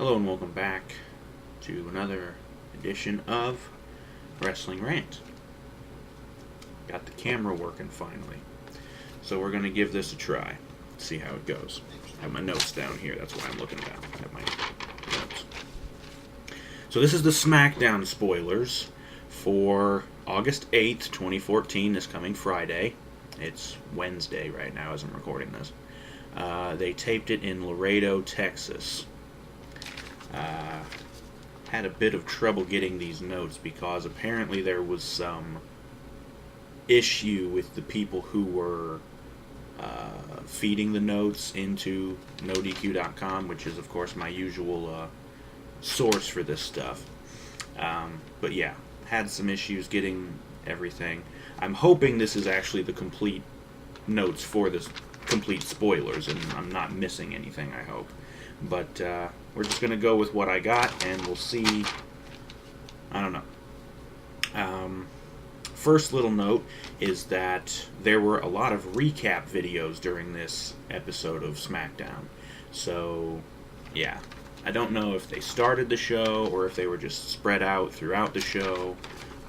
Hello and welcome back to another edition of Wrestling Rant. Got the camera working finally. So we're going to give this a try. See how it goes. I have my notes down here, that's why I'm looking down. I have my notes. So this is the SmackDown spoilers for August 8th, 2014, this coming Friday. It's Wednesday right now as I'm recording this. They taped it in Laredo, Texas. Had a bit of trouble getting these notes because apparently there was some issue with the people who were feeding the notes into NoDQ.com, which is, of course, my usual source for this stuff. But yeah, had some issues getting everything. I'm hoping this is actually the complete notes for this complete spoilers, and I'm not missing anything, I hope. But we're just going to go with what I got, and we'll see. I don't know. First little note is that there were a lot of recap videos during this episode of SmackDown. So, yeah. I don't know if they started the show or if they were just spread out throughout the show.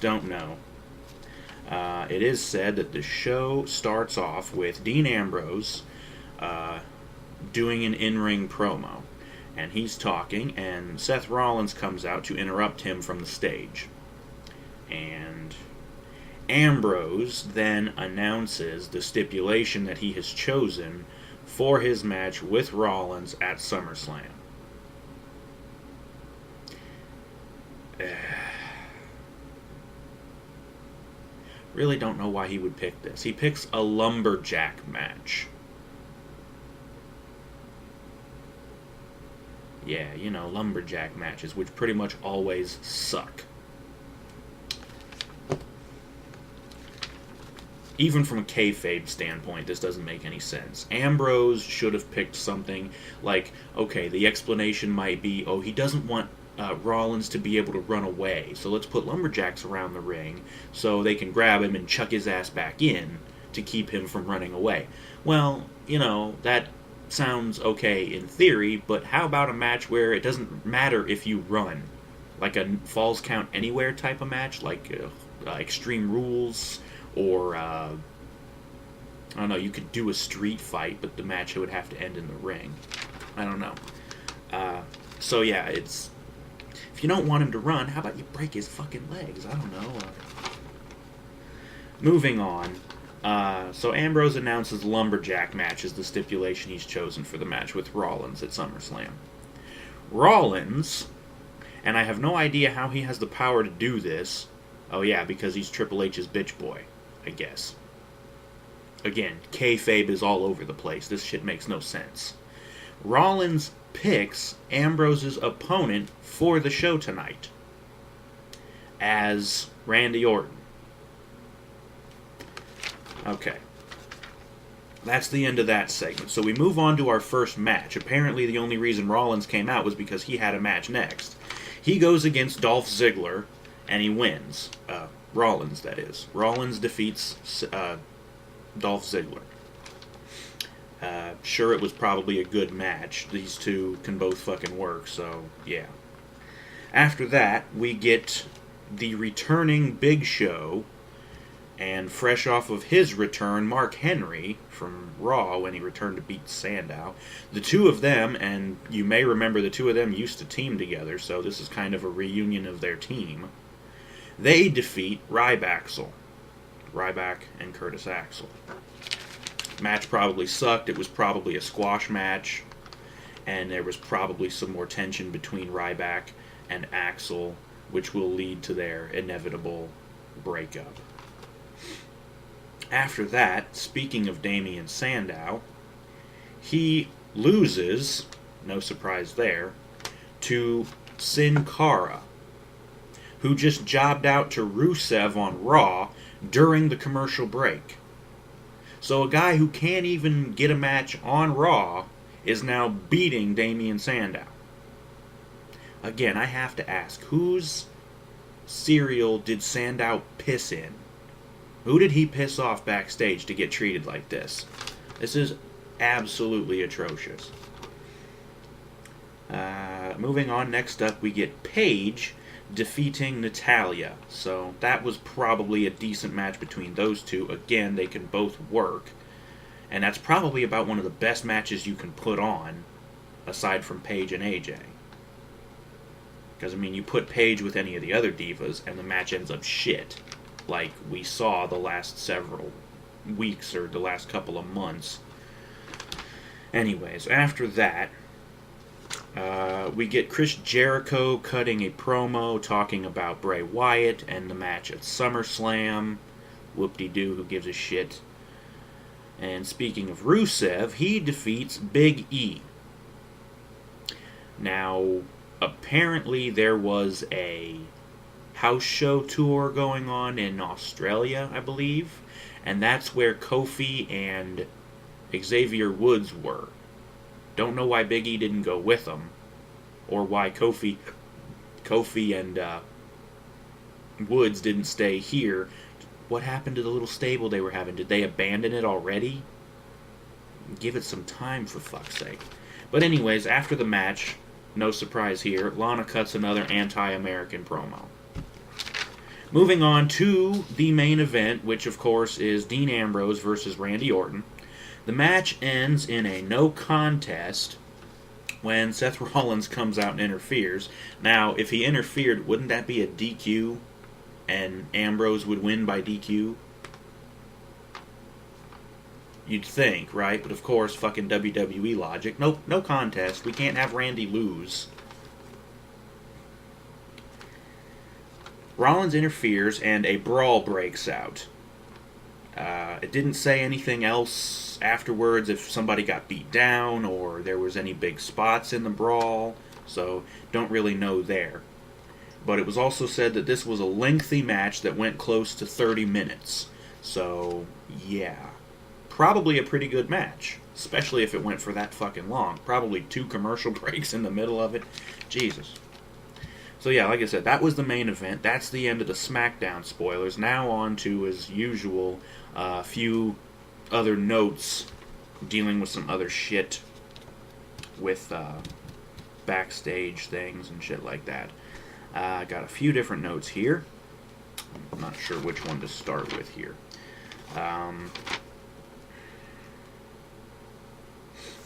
Don't know. It is said that the show starts off with Dean Ambrose doing an in-ring promo. And he's talking, and Seth Rollins comes out to interrupt him from the stage. And Ambrose then announces the stipulation that he has chosen for his match with Rollins at SummerSlam. Really don't know why he would pick this. He picks a lumberjack match. Yeah, you know, lumberjack matches, which pretty much always suck. Even from a kayfabe standpoint, this doesn't make any sense. Ambrose should have picked something like, okay, the explanation might be, oh, he doesn't want Rollins to be able to run away, so let's put lumberjacks around the ring so they can grab him and chuck his ass back in to keep him from running away. Well, you know, that sounds okay in theory, but how about a match where it doesn't matter if you run? Like a Falls Count Anywhere type of match, like Extreme Rules, or I don't know, you could do a street fight, but the match would have to end in the ring. I don't know. So yeah, it's, if you don't want him to run, how about you break his fucking legs? I don't know. Moving on. So Ambrose announces lumberjack match as the stipulation he's chosen for the match with Rollins at SummerSlam. Rollins, and I have no idea how he has the power to do this. Oh yeah, because he's Triple H's bitch boy, I guess. Again, kayfabe is all over the place. This shit makes no sense. Rollins picks Ambrose's opponent for the show tonight as Randy Orton. Okay. That's the end of that segment. So we move on to our first match. Apparently the only reason Rollins came out was because he had a match next. He goes against Dolph Ziggler, and he wins. Rollins, that is. Rollins defeats Dolph Ziggler. Sure, it was probably a good match. These two can both fucking work, so yeah. After that, we get the returning Big Show, and fresh off of his return, Mark Henry from Raw when he returned to beat Sandow. The two of them, and you may remember the two of them used to team together, so this is kind of a reunion of their team. They defeat Ryback and Curtis Axel. Match probably sucked. It was probably a squash match, and there was probably some more tension between Ryback and Axel, which will lead to their inevitable breakup. After that, speaking of Damien Sandow, he loses, no surprise there, to Sin Cara, who just jobbed out to Rusev on Raw during the commercial break. So a guy who can't even get a match on Raw is now beating Damien Sandow. Again, I have to ask, whose cereal did Sandow piss in? Who did he piss off backstage to get treated like this? This is absolutely atrocious. moving on, next up we get Paige defeating Natalya. So that was probably a decent match between those two. Again, they can both work. And that's probably about one of the best matches you can put on, aside from Paige and AJ. Because, I mean, you put Paige with any of the other divas, and the match ends up shit. Like we saw the last several weeks, or the last couple of months. Anyways, after that, we get Chris Jericho cutting a promo talking about Bray Wyatt and the match at SummerSlam. Whoop-de-doo, who gives a shit. And speaking of Rusev, he defeats Big E. Now, apparently there was a house show tour going on in Australia, I believe. And that's where Kofi and Xavier Woods were. Don't know why Big E didn't go with them. Or why Kofi and Woods didn't stay here. What happened to the little stable they were having? Did they abandon it already? Give it some time, for fuck's sake. But anyways, after the match, no surprise here, Lana cuts another anti-American promo. Moving on to the main event, which of course is Dean Ambrose versus Randy Orton. The match ends in a no contest when Seth Rollins comes out and interferes. Now, if he interfered, wouldn't that be a DQ? And Ambrose would win by DQ? You'd think, right? But of course, fucking WWE logic. Nope, no contest. We can't have Randy lose. Rollins interferes and a brawl breaks out. It didn't say anything else afterwards if somebody got beat down or there was any big spots in the brawl, so don't really know there. But it was also said that this was a lengthy match that went close to 30 minutes. So, yeah. Probably a pretty good match. Especially if it went for that fucking long. Probably 2 commercial breaks in the middle of it. Jesus. So yeah, like I said, that was the main event. That's the end of the SmackDown spoilers. Now on to, as usual, a few other notes dealing with some other shit with backstage things and shit like that. I got a few different notes here. I'm not sure which one to start with here.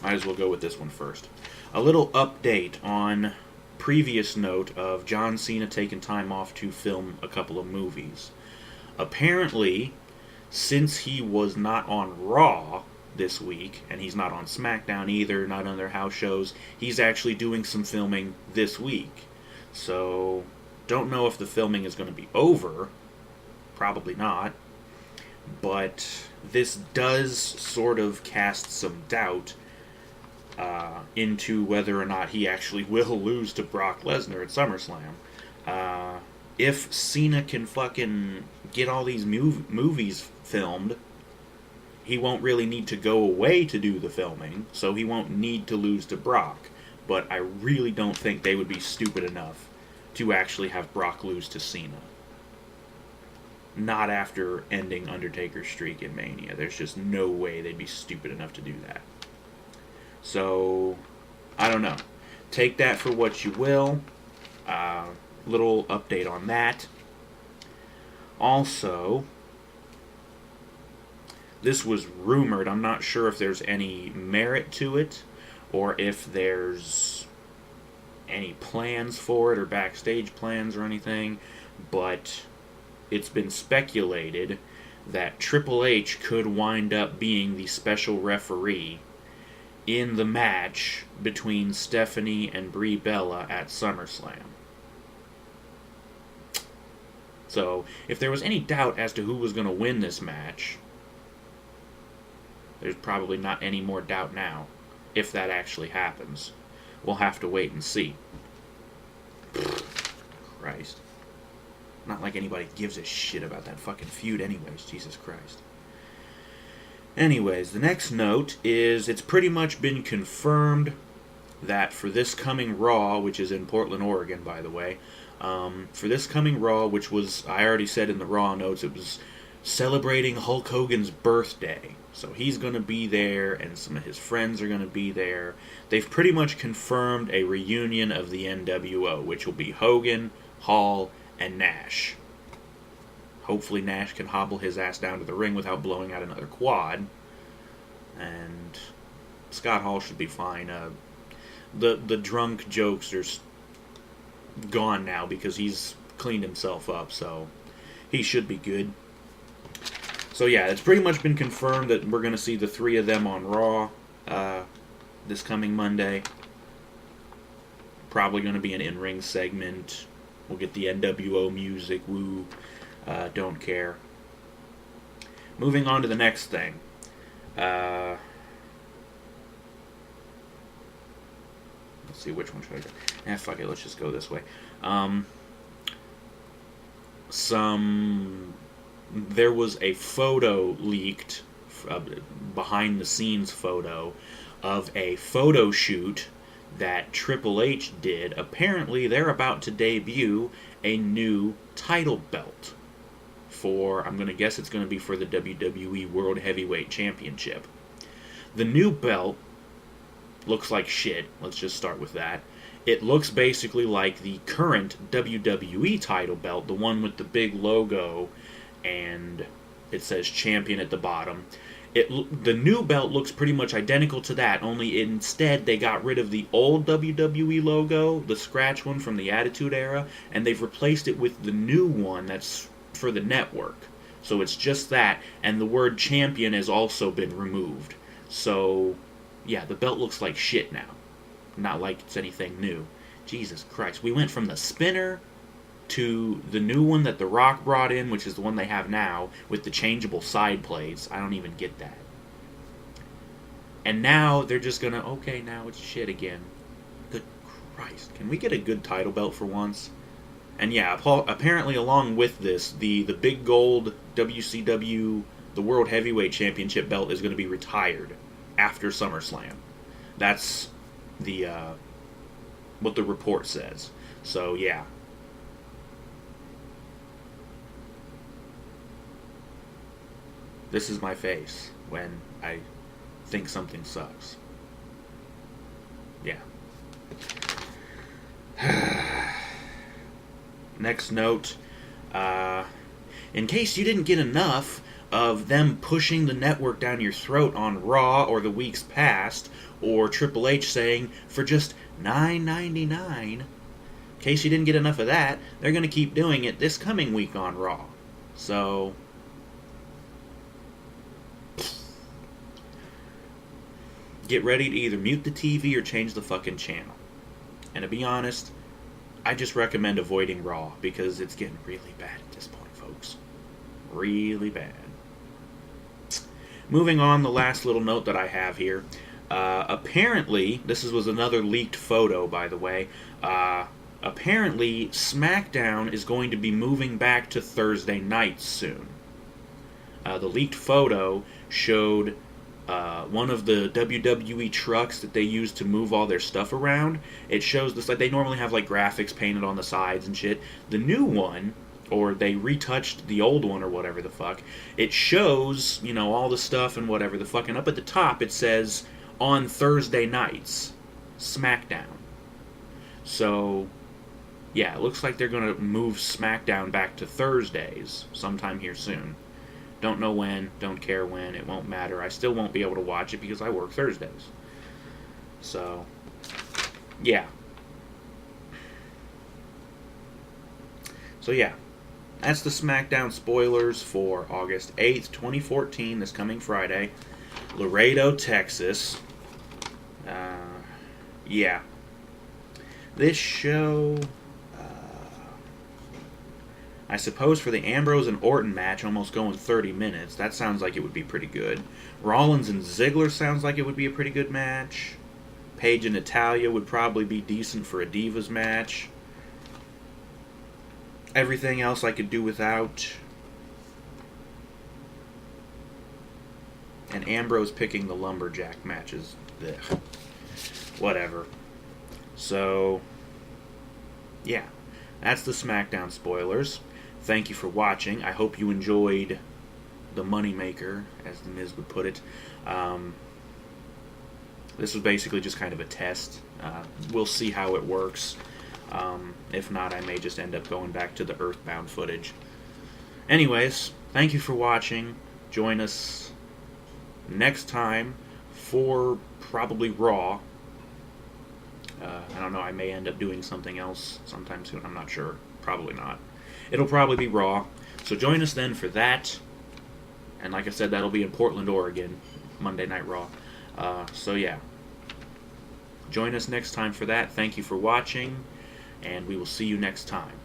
Might as well go with this one first. A little update on previous note of John Cena taking time off to film a couple of movies. Apparently, since he was not on Raw this week, and he's not on SmackDown either, not on their house shows, he's actually doing some filming this week. So, don't know if the filming is going to be over. Probably not. But this does sort of cast some doubt into whether or not he actually will lose to Brock Lesnar at SummerSlam. If Cena can fucking get all these movies filmed, he won't really need to go away to do the filming, so he won't need to lose to Brock. But I really don't think they would be stupid enough to actually have Brock lose to Cena. Not after ending Undertaker's streak in Mania. There's just no way they'd be stupid enough to do that. So, I don't know. Take that for what you will. Little update on that. Also, this was rumored. I'm not sure if there's any merit to it, or if there's any plans for it, or backstage plans or anything, but it's been speculated that Triple H could wind up being the special referee in the match between Stephanie and Brie Bella at SummerSlam. So, if there was any doubt as to who was going to win this match, there's probably not any more doubt now, if that actually happens. We'll have to wait and see. Christ. Not like anybody gives a shit about that fucking feud anyways, Jesus Christ. Anyways, the next note is it's pretty much been confirmed that for this coming Raw, which is in Portland, Oregon, by the way, for this coming Raw, which was, I already said in the Raw notes, it was celebrating Hulk Hogan's birthday. So he's going to be there, and some of his friends are going to be there. They've pretty much confirmed a reunion of the NWO, which will be Hogan, Hall, and Nash. Hopefully Nash can hobble his ass down to the ring without blowing out another quad. And Scott Hall should be fine. The drunk jokes are gone now because he's cleaned himself up, so he should be good. So yeah, it's pretty much been confirmed that we're going to see the three of them on Raw this coming Monday. Probably going to be an in-ring segment. We'll get the NWO music, woo, don't care. Moving on to the next thing. Let's see, which one should I go? Fuck it, let's just go this way. There was a photo leaked, behind-the-scenes photo, of a photo shoot that Triple H did. Apparently, they're about to debut a new title belt for, I'm going to guess it's going to be for the WWE World Heavyweight Championship. The new belt looks like shit. Let's just start with that. It looks basically like the current WWE title belt, the one with the big logo and it says champion at the bottom. The new belt looks pretty much identical to that, only instead they got rid of the old WWE logo, the scratch one from the Attitude Era, and they've replaced it with the new one that's for the network. So it's just that, and the word champion has also been removed. So, yeah, the belt looks like shit now. Not like it's anything new. Jesus Christ. We went from the spinner to the new one that The Rock brought in, which is the one they have now, with the changeable side plates. I don't even get that. And now they're just gonna, okay, now it's shit again. Good Christ. Can we get a good title belt for once? And yeah, apparently along with this, the big gold WCW, the World Heavyweight Championship belt is going to be retired after SummerSlam. That's the what the report says. So yeah. This is my face when I think something sucks. Yeah. Next note. In case you didn't get enough of them pushing the network down your throat on Raw or the weeks past, or Triple H saying, for just $9.99, in case you didn't get enough of that, they're going to keep doing it this coming week on Raw. So, get ready to either mute the TV or change the fucking channel. And to be honest, I just recommend avoiding Raw, because it's getting really bad at this point, folks. Really bad. Moving on, the last little note that I have here. Apparently, this was another leaked photo, by the way. Apparently, SmackDown is going to be moving back to Thursday nights soon. The leaked photo showed one of the WWE trucks that they use to move all their stuff around. It shows this, like, they normally have like graphics painted on the sides and shit. The new one, or they retouched the old one or whatever the fuck, it shows, you know, all the stuff and whatever the fuck, and up at the top it says, on Thursday nights, SmackDown. So, yeah, it looks like they're going to move SmackDown back to Thursdays sometime here soon. Don't know when, don't care when, it won't matter. I still won't be able to watch it because I work Thursdays. So, yeah. So, yeah. That's the SmackDown spoilers for August 8th, 2014, this coming Friday. Laredo, Texas. Yeah. This show, I suppose for the Ambrose and Orton match, almost going 30 minutes. That sounds like it would be pretty good. Rollins and Ziggler sounds like it would be a pretty good match. Paige and Natalya would probably be decent for a Divas match. Everything else I could do without. And Ambrose picking the Lumberjack matches. Ugh. Whatever. So, yeah. That's the SmackDown spoilers. Thank you for watching. I hope you enjoyed the moneymaker, as the Miz would put it. This was basically just kind of a test. We'll see how it works. If not, I may just end up going back to the Earthbound footage. Anyways, thank you for watching. Join us next time for probably Raw. I don't know, I may end up doing something else sometime soon. I'm not sure. Probably not. It'll probably be Raw. So join us then for that. And like I said, that'll be in Portland, Oregon. Monday Night Raw. So yeah. Join us next time for that. Thank you for watching. And we will see you next time.